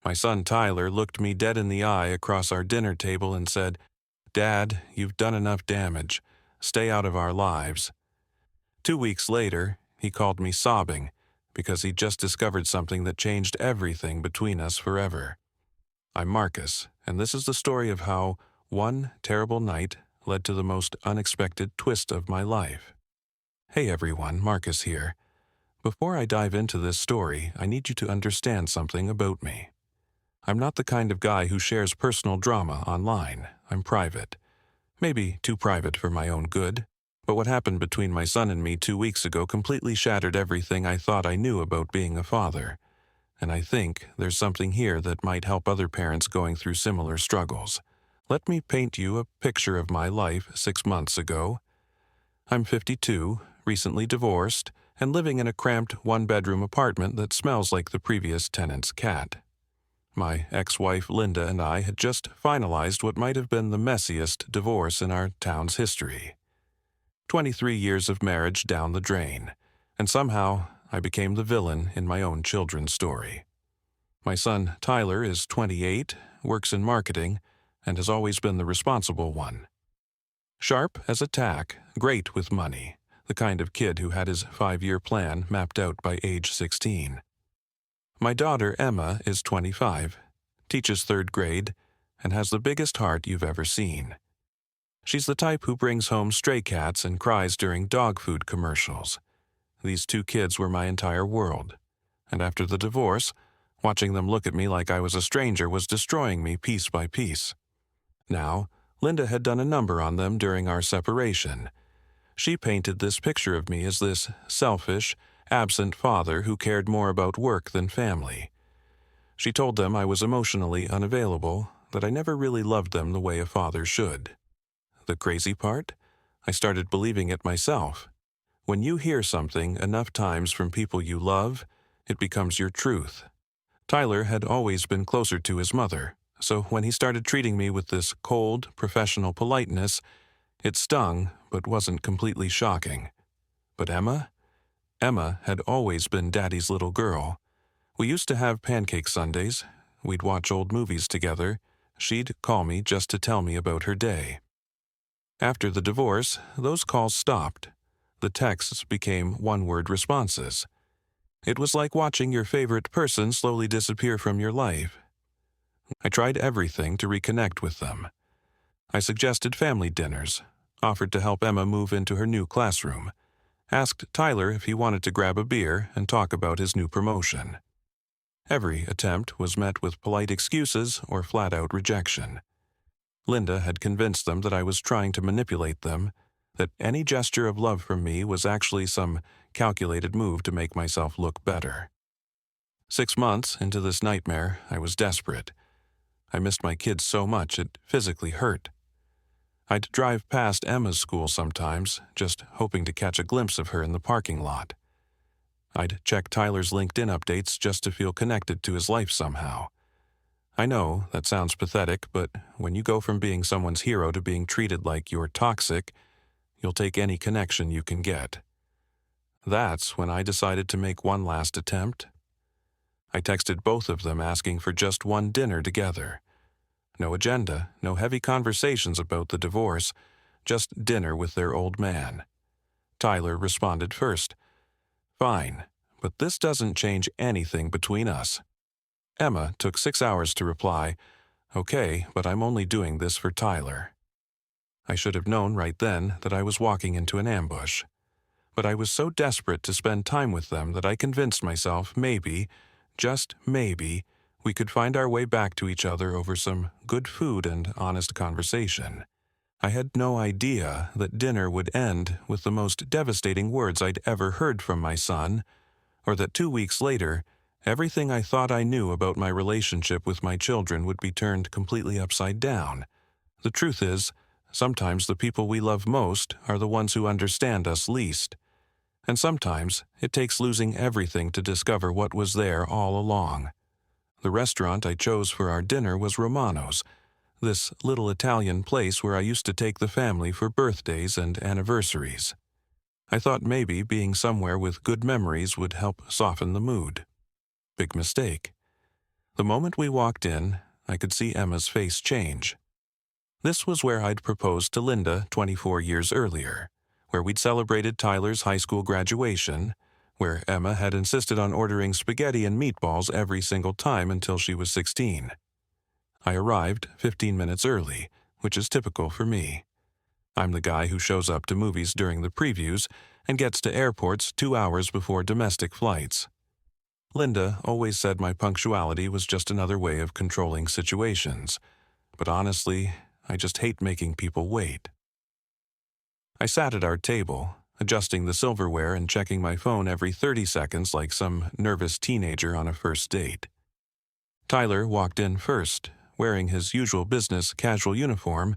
My son Tyler looked me dead in the eye across our dinner table and said, "Dad, you've done enough damage. Stay out of our lives." 2 weeks later, he called me sobbing because he'd just discovered something that changed everything between us forever. I'm Marcus, and this is the story of how one terrible night led to the most unexpected twist of my life. Hey everyone, Marcus here. Before I dive into this story, I need you to understand something about me. I'm not the kind of guy who shares personal drama online. I'm private. Maybe too private for my own good. But what happened between my son and me 2 weeks ago completely shattered everything I thought I knew about being a father. And I think there's something here that might help other parents going through similar struggles. Let me paint you a picture of my life 6 months ago. I'm 52, recently divorced, and living in a cramped one-bedroom apartment that smells like the previous tenant's cat. My ex-wife Linda and I had just finalized what might have been the messiest divorce in our town's history. 23 years of marriage down the drain, and somehow I became the villain in my own children's story. My son Tyler is 28, works in marketing, and has always been the responsible one. Sharp as a tack, great with money, the kind of kid who had his 5-year plan mapped out by age 16. My daughter Emma is 25, teaches 3rd grade, and has the biggest heart you've ever seen. She's the type who brings home stray cats and cries during dog food commercials. These 2 kids were my entire world, and after the divorce, watching them look at me like I was a stranger was destroying me piece by piece. Now, Linda had done a number on them during our separation. She painted this picture of me as this selfish, absent father who cared more about work than family. She told them I was emotionally unavailable, that I never really loved them the way a father should. The crazy part? I started believing it myself. When you hear something enough times from people you love, it becomes your truth. Tyler had always been closer to his mother, so when he started treating me with this cold, professional politeness, it stung but wasn't completely shocking. But Emma? Emma had always been Daddy's little girl. We used to have pancake Sundays. We'd watch old movies together. She'd call me just to tell me about her day. After the divorce, those calls stopped. The texts became one-word responses. It was like watching your favorite person slowly disappear from your life. I tried everything to reconnect with them. I suggested family dinners, offered to help Emma move into her new classroom, asked Tyler if he wanted to grab a beer and talk about his new promotion. Every attempt was met with polite excuses or flat-out rejection. Linda had convinced them that I was trying to manipulate them, that any gesture of love from me was actually some calculated move to make myself look better. 6 months into this nightmare, I was desperate. I missed my kids so much it physically hurt. I'd drive past Emma's school sometimes, just hoping to catch a glimpse of her in the parking lot. I'd check Tyler's LinkedIn updates just to feel connected to his life somehow. I know that sounds pathetic, but when you go from being someone's hero to being treated like you're toxic, you'll take any connection you can get. That's when I decided to make one last attempt. I texted both of them asking for just one dinner together. No agenda, no heavy conversations about the divorce, just dinner with their old man. Tyler responded first. "Fine, but this doesn't change anything between us." Emma took 6 hours to reply, "Okay, but I'm only doing this for Tyler." I should have known right then that I was walking into an ambush. But I was so desperate to spend time with them that I convinced myself maybe, just maybe, we could find our way back to each other over some good food and honest conversation. I had no idea that dinner would end with the most devastating words I'd ever heard from my son, or that 2 weeks later, everything I thought I knew about my relationship with my children would be turned completely upside down. The truth is, sometimes the people we love most are the ones who understand us least. And sometimes it takes losing everything to discover what was there all along. The restaurant I chose for our dinner was Romano's, this little Italian place where I used to take the family for birthdays and anniversaries. I thought maybe being somewhere with good memories would help soften the mood. Big mistake. The moment we walked in, I could see Emma's face change. This was where I'd proposed to Linda 24 years earlier, where we'd celebrated Tyler's high school graduation, where Emma had insisted on ordering spaghetti and meatballs every single time until she was 16. I arrived 15 minutes early, which is typical for me. I'm the guy who shows up to movies during the previews and gets to airports 2 hours before domestic flights. Linda always said my punctuality was just another way of controlling situations, but honestly, I just hate making people wait. I sat at our table, adjusting the silverware and checking my phone every 30 seconds like some nervous teenager on a first date. Tyler walked in first, wearing his usual business casual uniform,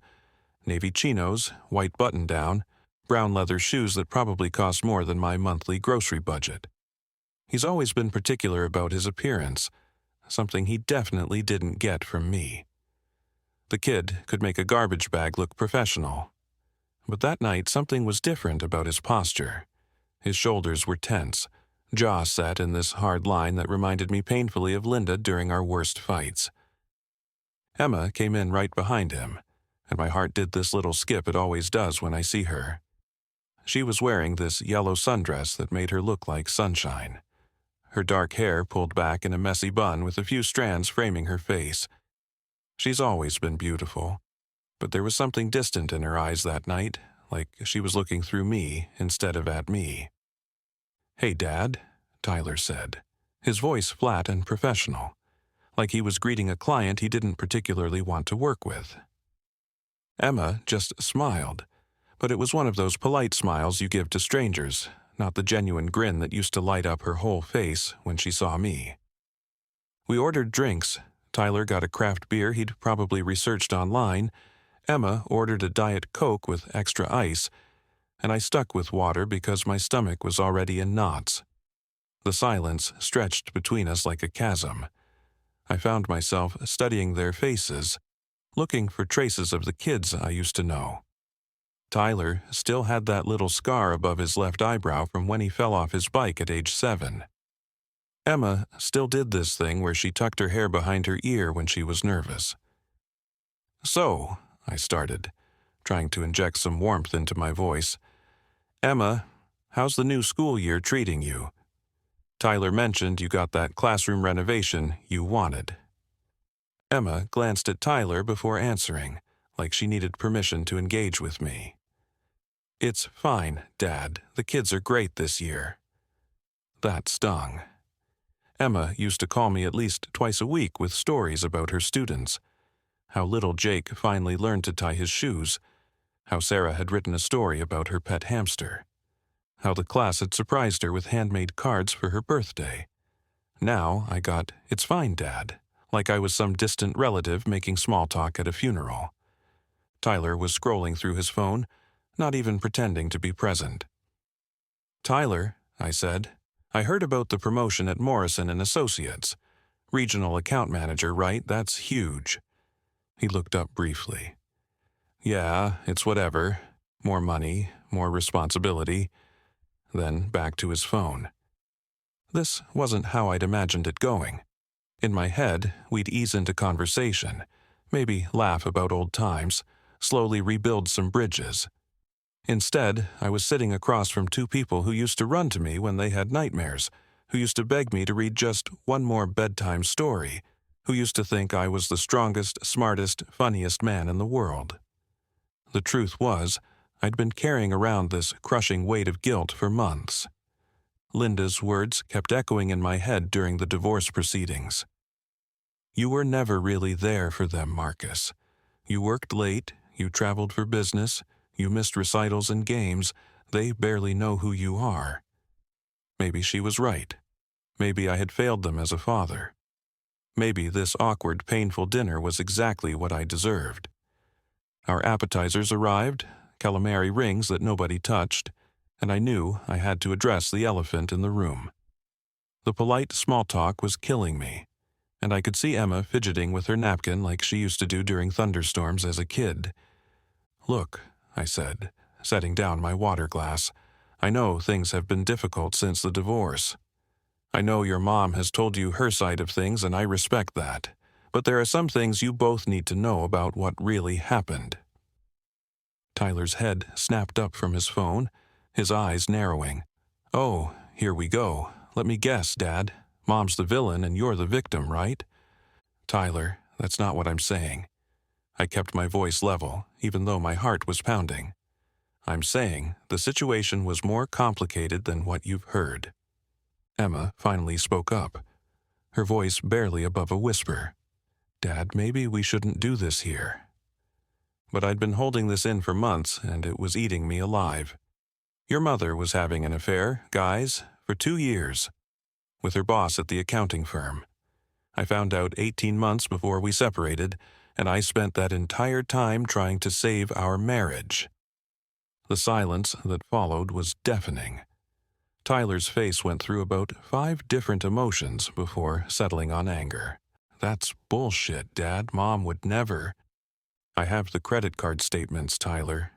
navy chinos, white button-down, brown leather shoes that probably cost more than my monthly grocery budget. He's always been particular about his appearance, something he definitely didn't get from me. The kid could make a garbage bag look professional. But that night something was different about his posture. His shoulders were tense, jaw set in this hard line that reminded me painfully of Linda during our worst fights. Emma came in right behind him, and my heart did this little skip it always does when I see her. She was wearing this yellow sundress that made her look like sunshine. Her dark hair pulled back in a messy bun with a few strands framing her face. She's always been beautiful, but there was something distant in her eyes that night, like she was looking through me instead of at me. "Hey, Dad," Tyler said, his voice flat and professional, like he was greeting a client he didn't particularly want to work with. Emma just smiled, but it was one of those polite smiles you give to strangers, not the genuine grin that used to light up her whole face when she saw me. We ordered drinks. Tyler got a craft beer he'd probably researched online, Emma ordered a Diet Coke with extra ice, and I stuck with water because my stomach was already in knots. The silence stretched between us like a chasm. I found myself studying their faces, looking for traces of the kids I used to know. Tyler still had that little scar above his left eyebrow from when he fell off his bike at age 7. Emma still did this thing where she tucked her hair behind her ear when she was nervous. "So," I started, trying to inject some warmth into my voice, "Emma, how's the new school year treating you? Tyler mentioned you got that classroom renovation you wanted." Emma glanced at Tyler before answering, like she needed permission to engage with me. "It's fine, Dad. The kids are great this year." That stung. Emma used to call me at least twice a week with stories about her students. How little Jake finally learned to tie his shoes. How Sarah had written a story about her pet hamster. How the class had surprised her with handmade cards for her birthday. Now I got, "It's fine, Dad," like I was some distant relative making small talk at a funeral. Tyler was scrolling through his phone, not even pretending to be present. "Tyler," I said, "I heard about the promotion at Morrison & Associates. Regional account manager, right? That's huge." He looked up briefly. "Yeah, it's whatever. More money, more responsibility." Then back to his phone. This wasn't how I'd imagined it going. In my head, we'd ease into conversation, maybe laugh about old times, slowly rebuild some bridges. Instead, I was sitting across from two people who used to run to me when they had nightmares, who used to beg me to read just one more bedtime story, who used to think I was the strongest, smartest, funniest man in the world. The truth was, I'd been carrying around this crushing weight of guilt for months. Linda's words kept echoing in my head during the divorce proceedings. "You were never really there for them, Marcus. You worked late, you traveled for business, you missed recitals and games, they barely know who you are." Maybe she was right. Maybe I had failed them as a father. Maybe this awkward, painful dinner was exactly what I deserved. Our appetizers arrived, calamari rings that nobody touched, and I knew I had to address the elephant in the room. The polite small talk was killing me, and I could see Emma fidgeting with her napkin like she used to do during thunderstorms as a kid. "Look," I said, setting down my water glass, "I know things have been difficult since the divorce. I know your mom has told you her side of things and I respect that, but there are some things you both need to know about what really happened. Tyler's head snapped up from his phone, his eyes narrowing. Oh, here we go. Let me guess, Dad. Mom's the villain and you're the victim, right? Tyler, that's not what I'm saying. I kept my voice level, even though my heart was pounding. I'm saying the situation was more complicated than what you've heard. Emma finally spoke up, her voice barely above a whisper. Dad, maybe we shouldn't do this here. But I'd been holding this in for months, and it was eating me alive. Your mother was having an affair, guys, for 2 years, with her boss at the accounting firm. I found out 18 months before we separated, and I spent that entire time trying to save our marriage. The silence that followed was deafening. Tyler's face went through about 5 different emotions before settling on anger. That's bullshit, Dad. Mom would never. I have the credit card statements, Tyler.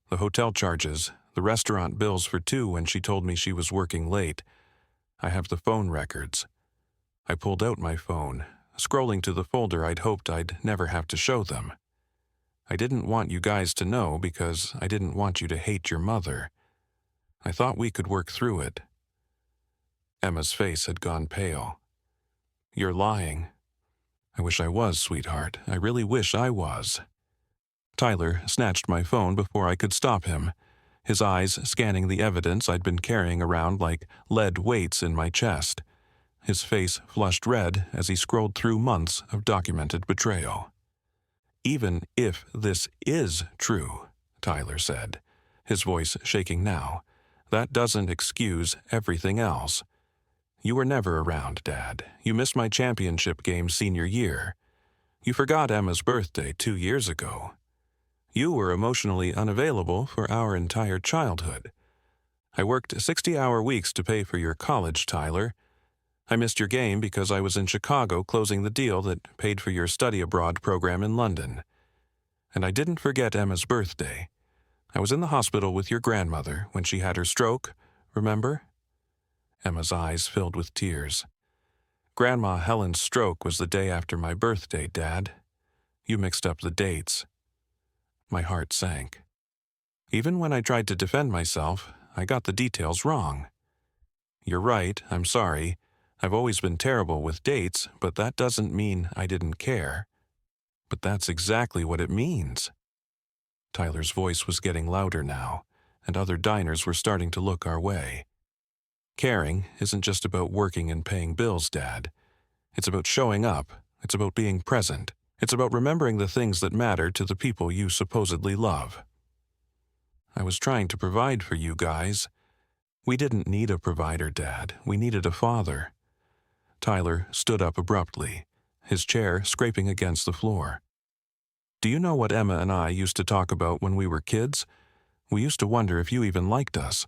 The hotel charges, the restaurant bills for 2 when she told me she was working late. I have the phone records. I pulled out my phone, scrolling to the folder I'd hoped I'd never have to show them. I didn't want you guys to know because I didn't want you to hate your mother. I thought we could work through it. Emma's face had gone pale. You're lying. I wish I was, sweetheart. I really wish I was. Tyler snatched my phone before I could stop him, his eyes scanning the evidence I'd been carrying around like lead weights in my chest. His face flushed red as he scrolled through months of documented betrayal. Even if this is true, Tyler said, his voice shaking now, that doesn't excuse everything else. You were never around, Dad. You missed my championship game senior year. You forgot Emma's birthday 2 years ago. You were emotionally unavailable for our entire childhood. I worked 60-hour weeks to pay for your college, Tyler. I missed your game because I was in Chicago closing the deal that paid for your study abroad program in London. And I didn't forget Emma's birthday. I was in the hospital with your grandmother when she had her stroke, remember? Emma's eyes filled with tears. Grandma Helen's stroke was the day after my birthday, Dad. You mixed up the dates. My heart sank. Even when I tried to defend myself, I got the details wrong. You're right, I'm sorry. I've always been terrible with dates, but that doesn't mean I didn't care. But that's exactly what it means. Tyler's voice was getting louder now, and other diners were starting to look our way. Caring isn't just about working and paying bills, Dad. It's about showing up. It's about being present. It's about remembering the things that matter to the people you supposedly love. I was trying to provide for you guys. We didn't need a provider, Dad. We needed a father. Tyler stood up abruptly, his chair scraping against the floor. Do you know what Emma and I used to talk about when we were kids? We used to wonder if you even liked us,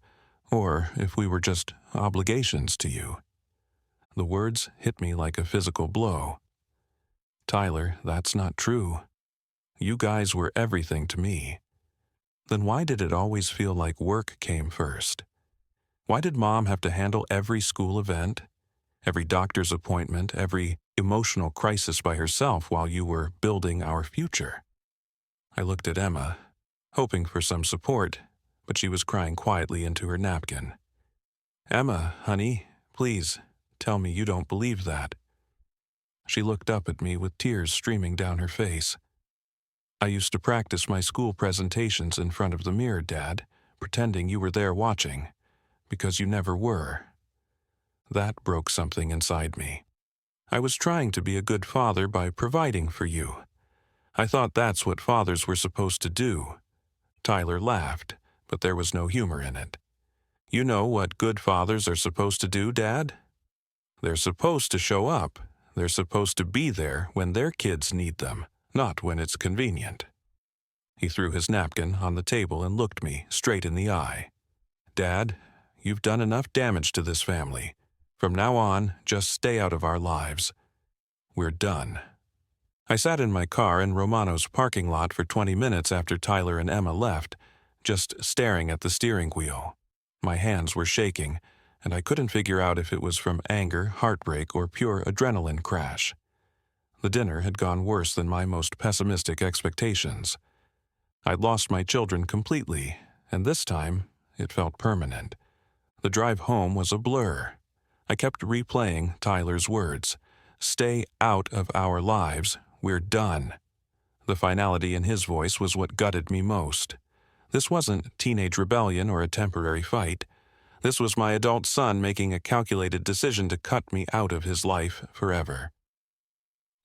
or if we were just obligations to you. The words hit me like a physical blow. Tyler, that's not true. You guys were everything to me. Then why did it always feel like work came first? Why did Mom have to handle every school event, every doctor's appointment, every emotional crisis by herself while you were building our future? I looked at Emma, hoping for some support, but she was crying quietly into her napkin. Emma, honey, please, tell me you don't believe that. She looked up at me with tears streaming down her face. I used to practice my school presentations in front of the mirror, Dad, pretending you were there watching, because you never were. That broke something inside me. I was trying to be a good father by providing for you. I thought that's what fathers were supposed to do. Tyler laughed, but there was no humor in it. You know what good fathers are supposed to do, Dad? They're supposed to show up. They're supposed to be there when their kids need them, not when it's convenient. He threw his napkin on the table and looked me straight in the eye. Dad, you've done enough damage to this family. From now on, just stay out of our lives. We're done. I sat in my car in Romano's parking lot for 20 minutes after Tyler and Emma left, just staring at the steering wheel. My hands were shaking, and I couldn't figure out if it was from anger, heartbreak, or pure adrenaline crash. The dinner had gone worse than my most pessimistic expectations. I'd lost my children completely, and this time it felt permanent. The drive home was a blur. I kept replaying Tyler's words. "Stay out of our lives. We're done." The finality in his voice was what gutted me most. This wasn't teenage rebellion or a temporary fight. This was my adult son making a calculated decision to cut me out of his life forever.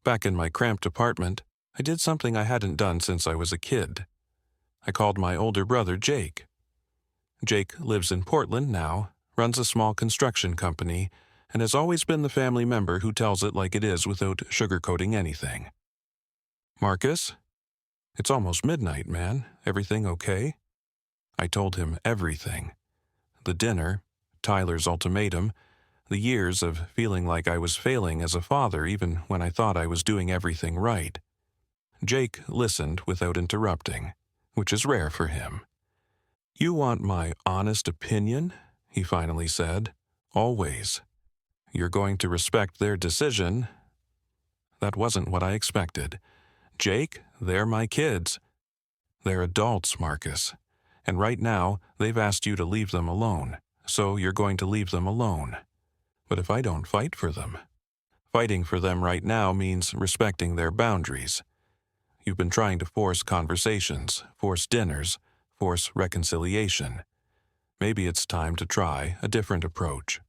Back in my cramped apartment, I did something I hadn't done since I was a kid. I called my older brother Jake. Jake lives in Portland now, runs a small construction company, and has always been the family member who tells it like it is without sugarcoating anything. "Marcus? It's almost midnight, man. Everything okay?" I told him everything. The dinner, Tyler's ultimatum, the years of feeling like I was failing as a father even when I thought I was doing everything right. Jake listened without interrupting, which is rare for him. "You want my honest opinion?" he finally said. "Always. You're going to respect their decision." That wasn't what I expected. "Jake, they're my kids." "They're adults, Marcus. And right now, they've asked you to leave them alone, so you're going to leave them alone. But if I don't fight for them? Fighting for them right now means respecting their boundaries. You've been trying to force conversations, force dinners, force reconciliation. Maybe it's time to try a different approach."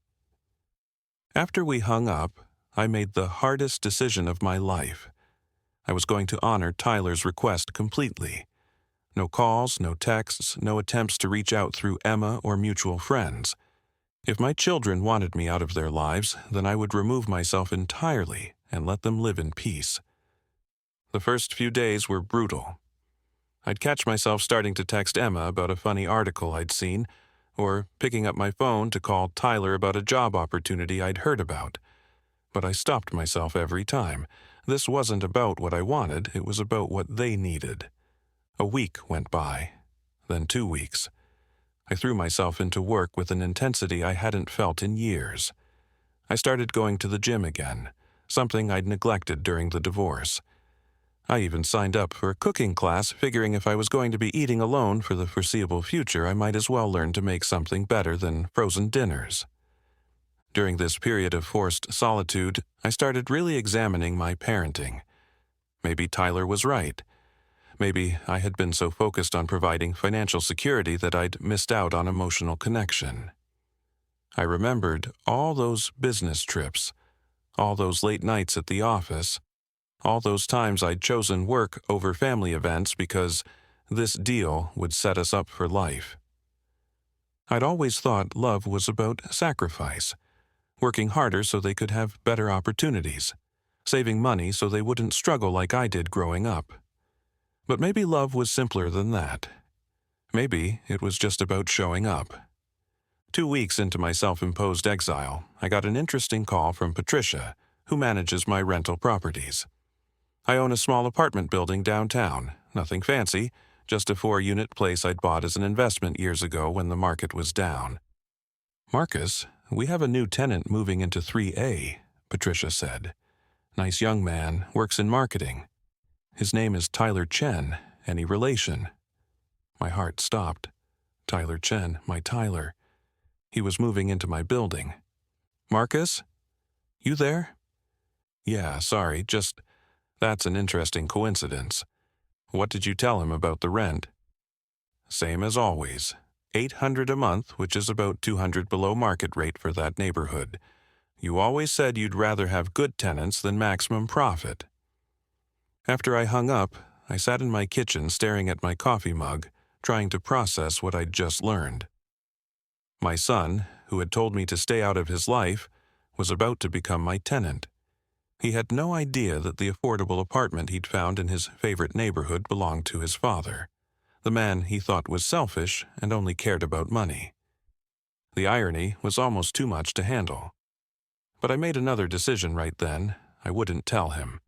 After we hung up, I made the hardest decision of my life. I was going to honor Tyler's request completely. No calls, no texts, no attempts to reach out through Emma or mutual friends. If my children wanted me out of their lives, then I would remove myself entirely and let them live in peace. The first few days were brutal. I'd catch myself starting to text Emma about a funny article I'd seen, or picking up my phone to call Tyler about a job opportunity I'd heard about. But I stopped myself every time. This wasn't about what I wanted, it was about what they needed. A week went by, then 2 weeks. I threw myself into work with an intensity I hadn't felt in years. I started going to the gym again, something I'd neglected during the divorce. I even signed up for a cooking class, figuring if I was going to be eating alone for the foreseeable future, I might as well learn to make something better than frozen dinners. During this period of forced solitude, I started really examining my parenting. Maybe Tyler was right. Maybe I had been so focused on providing financial security that I'd missed out on emotional connection. I remembered all those business trips, all those late nights at the office, all those times I'd chosen work over family events because this deal would set us up for life. I'd always thought love was about sacrifice, working harder so they could have better opportunities, saving money so they wouldn't struggle like I did growing up. But maybe love was simpler than that. Maybe it was just about showing up. 2 weeks into my self-imposed exile, I got an interesting call from Patricia, who manages my rental properties. I own a small apartment building downtown, nothing fancy, just a 4-unit place I'd bought as an investment years ago when the market was down. "Marcus, we have a new tenant moving into 3A, Patricia said. "Nice young man, works in marketing. His name is Tyler Chen. Any relation?" My heart stopped. Tyler Chen, my Tyler. He was moving into my building. "Marcus? You there?" "Yeah, sorry, that's an interesting coincidence. What did you tell him about the rent?" "Same as always. $800 a month, which is about $200 below market rate for that neighborhood. You always said you'd rather have good tenants than maximum profit." After I hung up, I sat in my kitchen staring at my coffee mug, trying to process what I'd just learned. My son, who had told me to stay out of his life, was about to become my tenant. He had no idea that the affordable apartment he'd found in his favorite neighborhood belonged to his father, the man he thought was selfish and only cared about money. The irony was almost too much to handle. But I made another decision right then. I wouldn't tell him.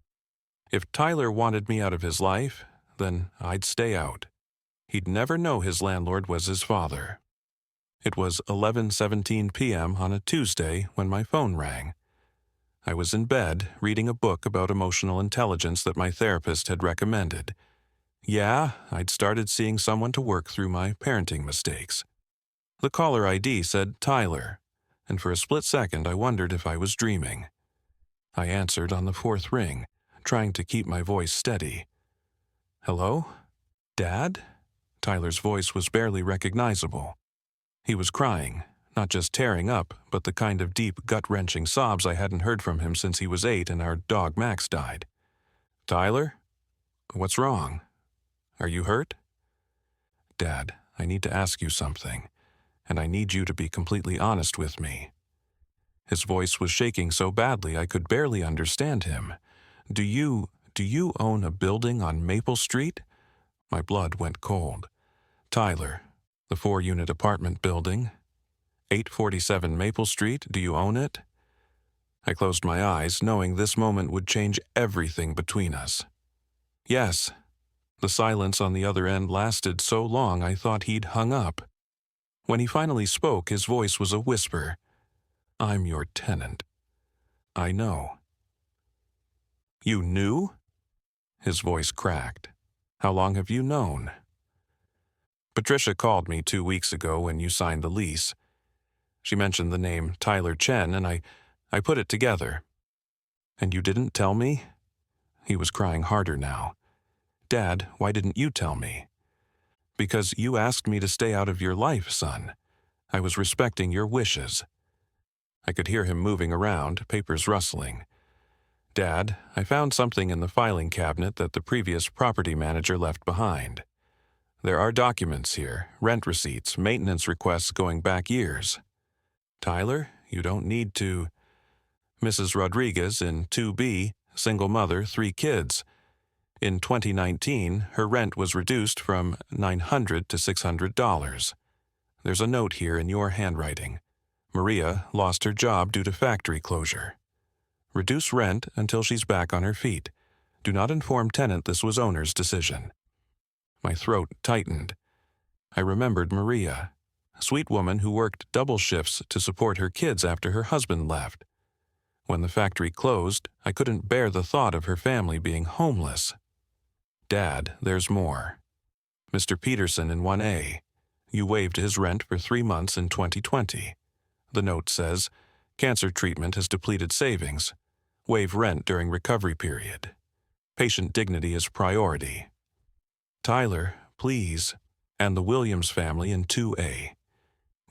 If Tyler wanted me out of his life, then I'd stay out. He'd never know his landlord was his father. It was 11:17 p.m. on a Tuesday when my phone rang. I was in bed, reading a book about emotional intelligence that my therapist had recommended. Yeah, I'd started seeing someone to work through my parenting mistakes. The caller ID said Tyler, and for a split second I wondered if I was dreaming. I answered on the fourth ring, trying to keep my voice steady. Hello? Dad? Tyler's voice was barely recognizable. He was crying, not just tearing up, but the kind of deep, gut-wrenching sobs I hadn't heard from him since he was 8 and our dog Max died. Tyler? What's wrong? Are you hurt? Dad, I need to ask you something, and I need you to be completely honest with me. His voice was shaking so badly I could barely understand him. Do you own a building on Maple Street? My blood went cold. Tyler, the 4-unit apartment building, 847 Maple Street, do you own it? I closed my eyes, knowing this moment would change everything between us. Yes. The silence on the other end lasted so long I thought he'd hung up. When he finally spoke, his voice was a whisper. I'm your tenant. I know. You knew? His voice cracked. How long have you known? Patricia called me 2 weeks ago when you signed the lease. She mentioned the name Tyler Chen, and I put it together. And you didn't tell me? He was crying harder now. Dad, why didn't you tell me? Because you asked me to stay out of your life, son. I was respecting your wishes. I could hear him moving around, papers rustling. Dad, I found something in the filing cabinet that the previous property manager left behind. There are documents here, rent receipts, maintenance requests going back years. Tyler, you don't need to. Mrs. Rodriguez in 2B, single mother, 3 kids. In 2019, her rent was reduced from $900 to $600. There's a note here in your handwriting. Maria lost her job due to factory closure. Reduce rent until she's back on her feet. Do not inform tenant this was owner's decision. My throat tightened. I remembered Maria, a sweet woman who worked double shifts to support her kids after her husband left. When the factory closed, I couldn't bear the thought of her family being homeless. Dad, there's more. Mr. Peterson in 1A. You waived his rent for 3 months in 2020. The note says, cancer treatment has depleted savings. Waive rent during recovery period. Patient dignity is priority. Tyler, please, and the Williams family in 2A.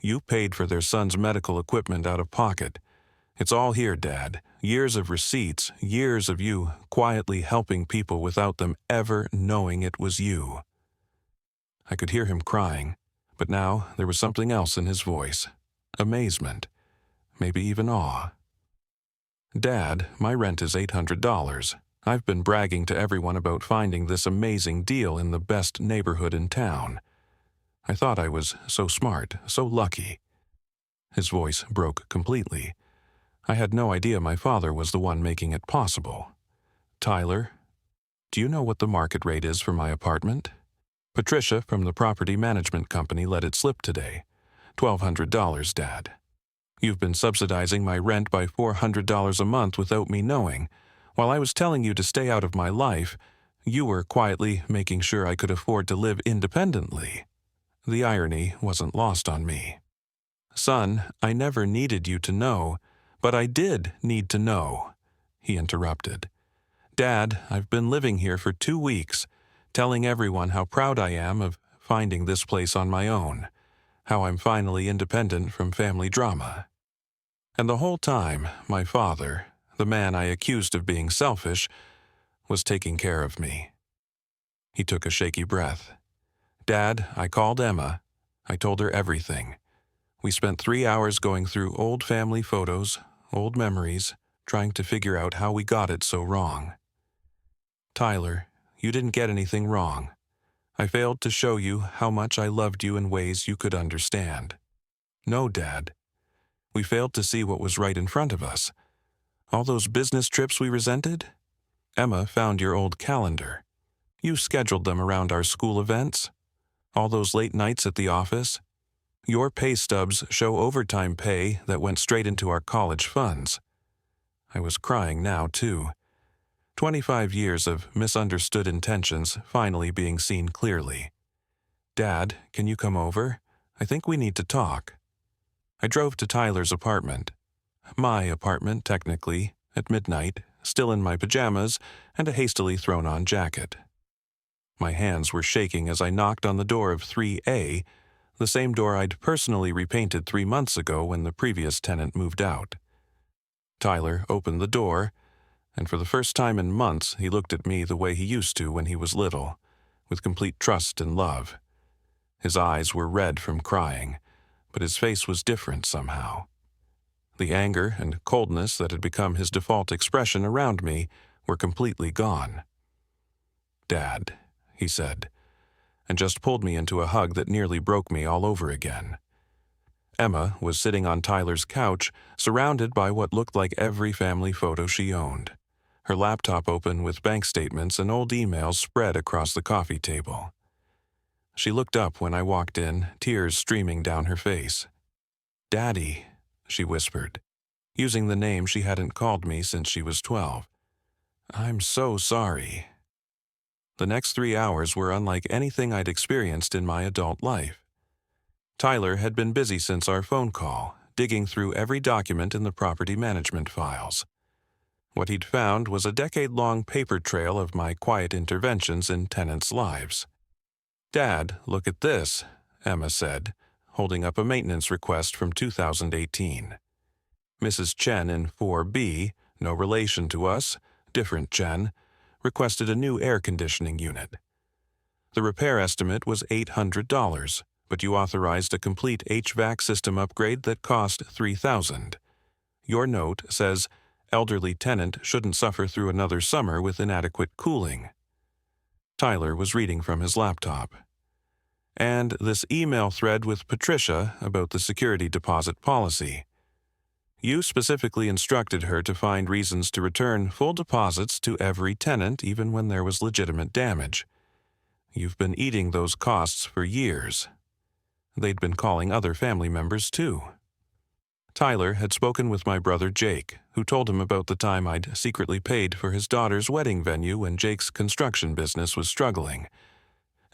You paid for their son's medical equipment out of pocket. It's all here, Dad. Years of receipts, years of you quietly helping people without them ever knowing it was you. I could hear him crying, but now there was something else in his voice. Amazement. Maybe even awe. Dad, my rent is $800. I've been bragging to everyone about finding this amazing deal in the best neighborhood in town. I thought I was so smart, so lucky. His voice broke completely. I had no idea my father was the one making it possible. Tyler, do you know what the market rate is for my apartment? Patricia from the property management company let it slip today. $1,200, Dad. You've been subsidizing my rent by $400 a month without me knowing. While I was telling you to stay out of my life, you were quietly making sure I could afford to live independently. The irony wasn't lost on me. Son, I never needed you to know, but I did need to know, he interrupted. Dad, I've been living here for 2 weeks, telling everyone how proud I am of finding this place on my own, how I'm finally independent from family drama. And the whole time, my father, the man I accused of being selfish, was taking care of me. He took a shaky breath. Dad, I called Emma. I told her everything. We spent 3 hours going through old family photos, old memories, trying to figure out how we got it so wrong. Tyler, you didn't get anything wrong. I failed to show you how much I loved you in ways you could understand. No, Dad. We failed to see what was right in front of us. All those business trips we resented? Emma found your old calendar. You scheduled them around our school events. All those late nights at the office. Your pay stubs show overtime pay that went straight into our college funds. I was crying now, too. 25 years of misunderstood intentions finally being seen clearly. Dad, can you come over? I think we need to talk. I drove to Tyler's apartment. My apartment, technically, at midnight, still in my pajamas and a hastily thrown-on jacket. My hands were shaking as I knocked on the door of 3A, the same door I'd personally repainted 3 months ago when the previous tenant moved out. Tyler opened the door, and for the first time in months he looked at me the way he used to when he was little, with complete trust and love. His eyes were red from crying, but his face was different somehow. The anger and coldness that had become his default expression around me were completely gone. "Dad," he said, and just pulled me into a hug that nearly broke me all over again. Emma was sitting on Tyler's couch, surrounded by what looked like every family photo she owned, her laptop open with bank statements and old emails spread across the coffee table. She looked up when I walked in, tears streaming down her face. "Daddy," she whispered, using the name she hadn't called me since she was 12. "I'm so sorry." The next 3 hours were unlike anything I'd experienced in my adult life. Tyler had been busy since our phone call, digging through every document in the property management files. What he'd found was a decade-long paper trail of my quiet interventions in tenants' lives. "Dad, look at this," Emma said, holding up a maintenance request from 2018. Mrs. Chen in 4B, no relation to us, different Chen, requested a new air conditioning unit. The repair estimate was $800, but you authorized a complete HVAC system upgrade that cost $3,000. Your note says, "Elderly tenant shouldn't suffer through another summer with inadequate cooling." Tyler was reading from his laptop. "And this email thread with Patricia about the security deposit policy. You specifically instructed her to find reasons to return full deposits to every tenant even when there was legitimate damage. You've been eating those costs for years." They'd been calling other family members, too. Tyler had spoken with my brother Jake, who told him about the time I'd secretly paid for his daughter's wedding venue when Jake's construction business was struggling.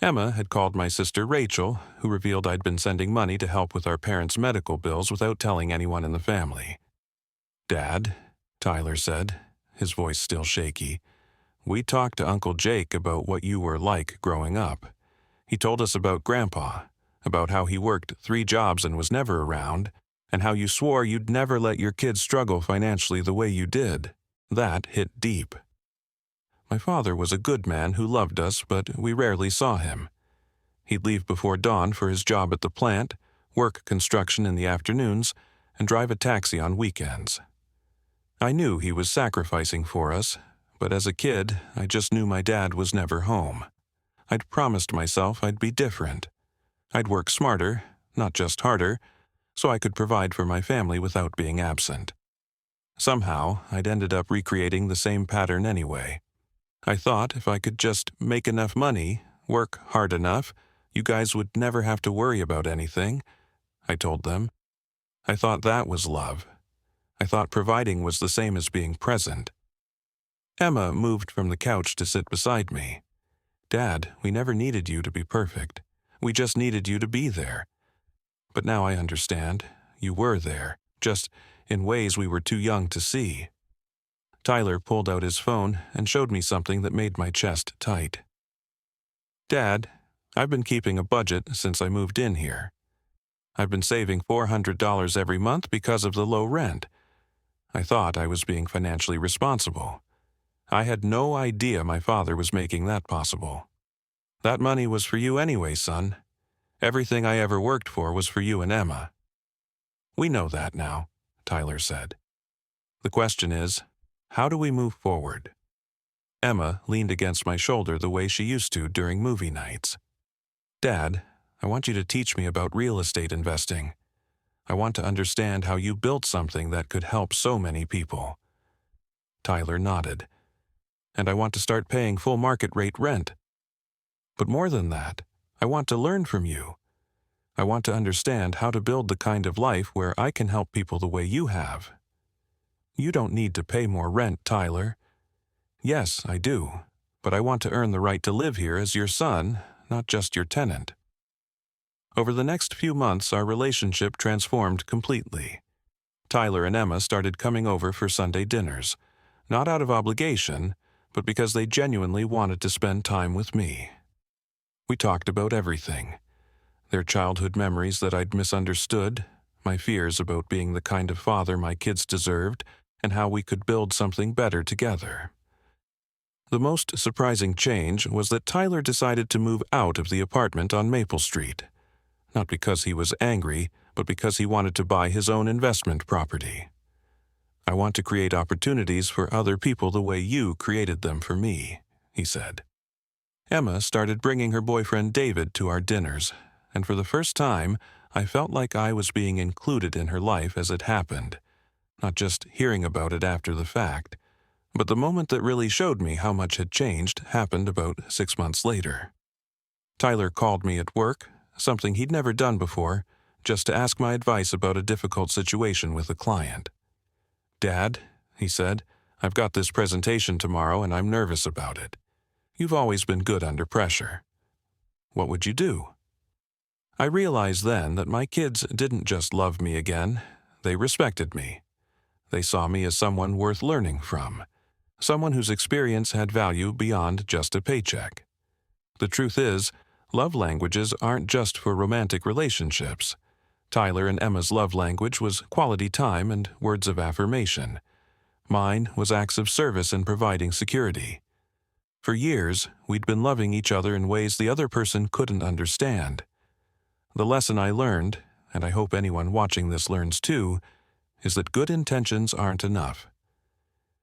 Emma had called my sister Rachel, who revealed I'd been sending money to help with our parents' medical bills without telling anyone in the family. "Dad," Tyler said, his voice still shaky, "we talked to Uncle Jake about what you were like growing up. He told us about Grandpa, about how he worked 3 jobs and was never around, and how you swore you'd never let your kids struggle financially the way you did. That hit deep. My father was a good man who loved us, but we rarely saw him. He'd leave before dawn for his job at the plant, work construction in the afternoons, and drive a taxi on weekends. I knew he was sacrificing for us, but as a kid, I just knew my dad was never home. I'd promised myself I'd be different. I'd work smarter, not just harder, so I could provide for my family without being absent. Somehow, I'd ended up recreating the same pattern anyway. I thought if I could just make enough money, work hard enough, you guys would never have to worry about anything, I told them. I thought that was love. I thought providing was the same as being present. Emma moved from the couch to sit beside me. "Dad, we never needed you to be perfect. We just needed you to be there. But now I understand. You were there, just in ways we were too young to see." Tyler pulled out his phone and showed me something that made my chest tight. "Dad, I've been keeping a budget since I moved in here. I've been saving $400 every month because of the low rent. I thought I was being financially responsible. I had no idea my father was making that possible. That money was for you anyway, son. Everything I ever worked for was for you and Emma." "We know that now," Tyler said. "The question is, how do we move forward?" Emma leaned against my shoulder the way she used to during movie nights. "Dad, I want you to teach me about real estate investing. I want to understand how you built something that could help so many people." Tyler nodded. "And I want to start paying full market rate rent. But more than that, I want to learn from you. I want to understand how to build the kind of life where I can help people the way you have. You don't need to pay more rent, Tyler. Yes, I do, but I want to earn the right to live here as your son, not just your tenant. Over the next few months, our relationship transformed completely. Tyler and Emma started coming over for Sunday dinners, not out of obligation, but because they genuinely wanted to spend time with me. We talked about everything. Their childhood memories that I'd misunderstood, my fears about being the kind of father my kids deserved, and how we could build something better together. The most surprising change was that Tyler decided to move out of the apartment on Maple Street. Not because he was angry, but because he wanted to buy his own investment property. I want to create opportunities for other people the way you created them for me, he said. Emma started bringing her boyfriend David to our dinners, and for the first time, I felt like I was being included in her life as it happened, not just hearing about it after the fact. But the moment that really showed me how much had changed happened about 6 months later. Tyler called me at work, something he'd never done before, just to ask my advice about a difficult situation with a client. "Dad," he said, "I've got this presentation tomorrow and I'm nervous about it. You've always been good under pressure. What would you do?" I realized then that my kids didn't just love me again, they respected me. They saw me as someone worth learning from, someone whose experience had value beyond just a paycheck. The truth is, love languages aren't just for romantic relationships. Tyler and Emma's love language was quality time and words of affirmation. Mine was acts of service and providing security. For years, we'd been loving each other in ways the other person couldn't understand. The lesson I learned, and I hope anyone watching this learns too, is that good intentions aren't enough.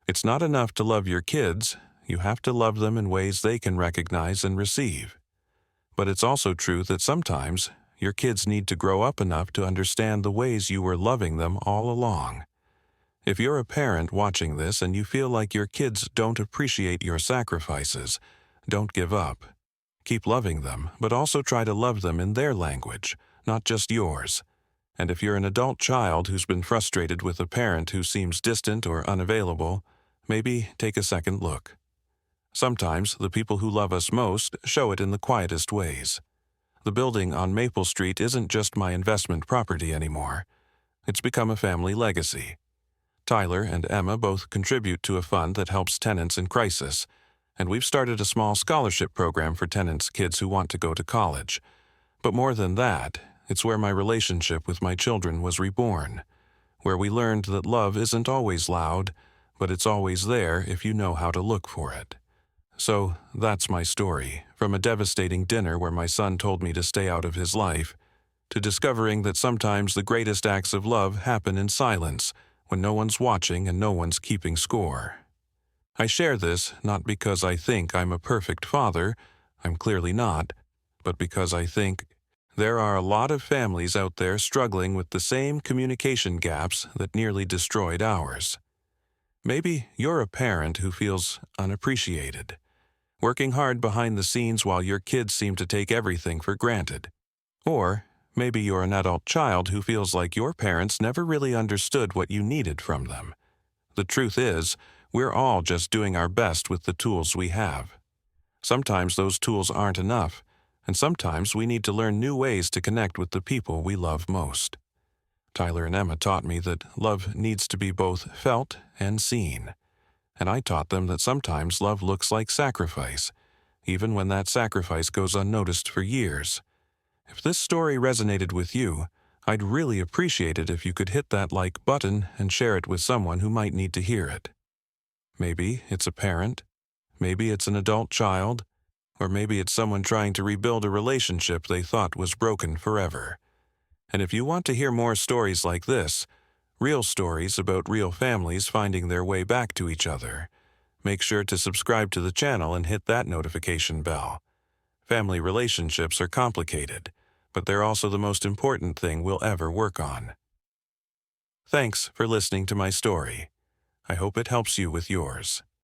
It's not enough to love your kids, you have to love them in ways they can recognize and receive. But it's also true that sometimes your kids need to grow up enough to understand the ways you were loving them all along. If you're a parent watching this and you feel like your kids don't appreciate your sacrifices, don't give up. Keep loving them, but also try to love them in their language, not just yours. And if you're an adult child who's been frustrated with a parent who seems distant or unavailable, maybe take a second look. Sometimes the people who love us most show it in the quietest ways. The building on Maple Street isn't just my investment property anymore. It's become a family legacy. Tyler and Emma both contribute to a fund that helps tenants in crisis, and we've started a small scholarship program for tenants' kids who want to go to college. But more than that, it's where my relationship with my children was reborn, where we learned that love isn't always loud, but it's always there if you know how to look for it. So that's my story, from a devastating dinner where my son told me to stay out of his life, to discovering that sometimes the greatest acts of love happen in silence, when no one's watching and no one's keeping score. I share this not because I think I'm a perfect father, I'm clearly not, but because I think there are a lot of families out there struggling with the same communication gaps that nearly destroyed ours. Maybe you're a parent who feels unappreciated, working hard behind the scenes while your kids seem to take everything for granted. Or maybe you're an adult child who feels like your parents never really understood what you needed from them. The truth is, we're all just doing our best with the tools we have. Sometimes those tools aren't enough, and sometimes we need to learn new ways to connect with the people we love most. Tyler and Emma taught me that love needs to be both felt and seen. And I taught them that sometimes love looks like sacrifice, even when that sacrifice goes unnoticed for years. If this story resonated with you, I'd really appreciate it if you could hit that like button and share it with someone who might need to hear it. Maybe it's a parent, maybe it's an adult child, or maybe it's someone trying to rebuild a relationship they thought was broken forever. And if you want to hear more stories like this, real stories about real families finding their way back to each other, make sure to subscribe to the channel and hit that notification bell. Family relationships are complicated, but they're also the most important thing we'll ever work on. Thanks for listening to my story. I hope it helps you with yours.